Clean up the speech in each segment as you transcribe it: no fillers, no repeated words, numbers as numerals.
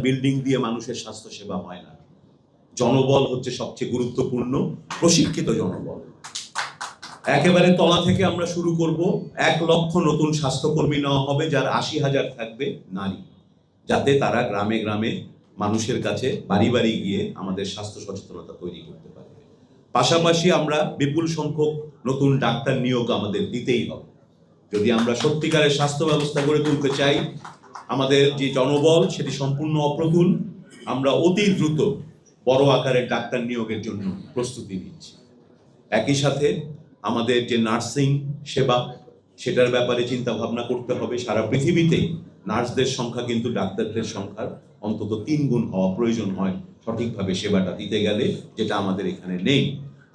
Building দিয়ে মানুষের স্বাস্থ্য সেবা হয় না। জনবল হচ্ছে সবচেয়ে গুরুত্বপূর্ণ, প্রশিক্ষিত জনবল। একেবারে তলা থেকে আমরা শুরু করব। 1 লক্ষ নতুন স্বাস্থ্যকর্মী নেওয়া হবে, যার 80,000 থাকবে নারী, যাতে তারা গ্রামে গ্রামে মানুষের কাছে বাড়ি বাড়ি গিয়ে আমাদের স্বাস্থ্য সচেতনতা তৈরি করতে পারে। পাশাপাশি আমরা বিপুল সংখ্যক নতুন ডাক্তার নিয়োগ আমাদের দিতেই হবে। যদি আমরা সত্যিকারের স্বাস্থ্য ব্যবস্থা গড়ে তুলতে চাই, আমাদের যে জনবল সেটি সম্পূর্ণ অপ্রতুল। আমরা অতি দ্রুত বড় আকারের ডাক্তার নিয়োগের জন্য প্রস্তুতি নিচ্ছি। একই সাথে আমাদের যে নার্সিং সেবা, সেটার ব্যাপারে চিন্তা ভাবনা করতে হবে। সারা পৃথিবীতেই নার্সদের সংখ্যা কিন্তু ডাক্তারদের সংখ্যার অন্তত 3 গুণ হওয়া প্রয়োজন হয় সঠিকভাবে সেবাটা দিতে গেলে, যেটা আমাদের এখানে নেই।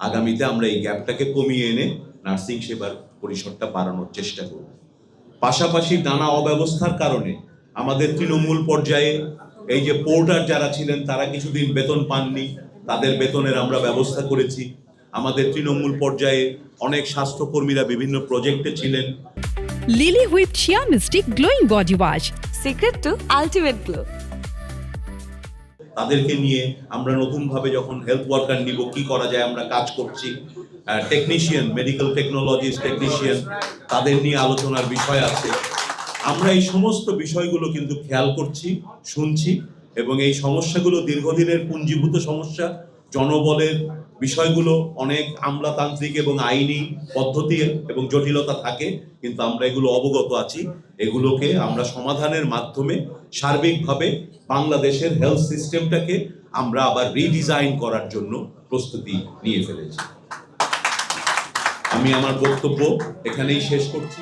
আগামীতে আমরা এই গ্যাপটাকে কমিয়ে এনে নার্সিং সেবার পরিসরটা বাড়ানোর চেষ্টা করব। পাশাপাশি নানা অব্যবস্থার কারণে আমাদের তৃণমূল পর্যায়ে এই যে পোর্টার যারা ছিলেন তারা কিছুদিন বেতন পাননি, তাদের বেতনের আমরা ব্যবস্থা করেছি। আমাদের তৃণমূল পর্যায়ে অনেক স্বাস্থ্যকর্মীরা বিভিন্ন প্রজেক্টে ছিলেন। লিলি হুইপ চিয়া মিস্টি glowing body wash, secret two ultimate glow. তাদেরকে নিয়ে আমরা নতুনভাবে যখন হেলথ ওয়ার্কার নিব, কি করা যায় আমরা কাজ করছি। টেকনিশিয়ান, মেডিকেল টেকনোলজিস্ট টেকনিশিয়ান, তাদের নিয়ে আলোচনার বিষয় আছে। আমরা এই সমস্ত বিষয়গুলো কিন্তু খেয়াল করছি, শুনছি, এবং এই সমস্যাগুলো দীর্ঘদিনের পুঞ্জীভূত সমস্যা। জনবলের বিষয়গুলো অনেক আমলাতান্ত্রিক এবং আইনি পদ্ধতি এবং জটিলতা থাকে, কিন্তু আমরা এগুলো অবগত আছি। এগুলোকে আমরা সমাধানের মাধ্যমে সার্বিকভাবে বাংলাদেশের হেলথ সিস্টেমটাকে আমরা আবার রিডিজাইন করার জন্য প্রস্তুতি নিয়ে ফেলেছি। আমি আমার বক্তব্য এখানেই শেষ করছি।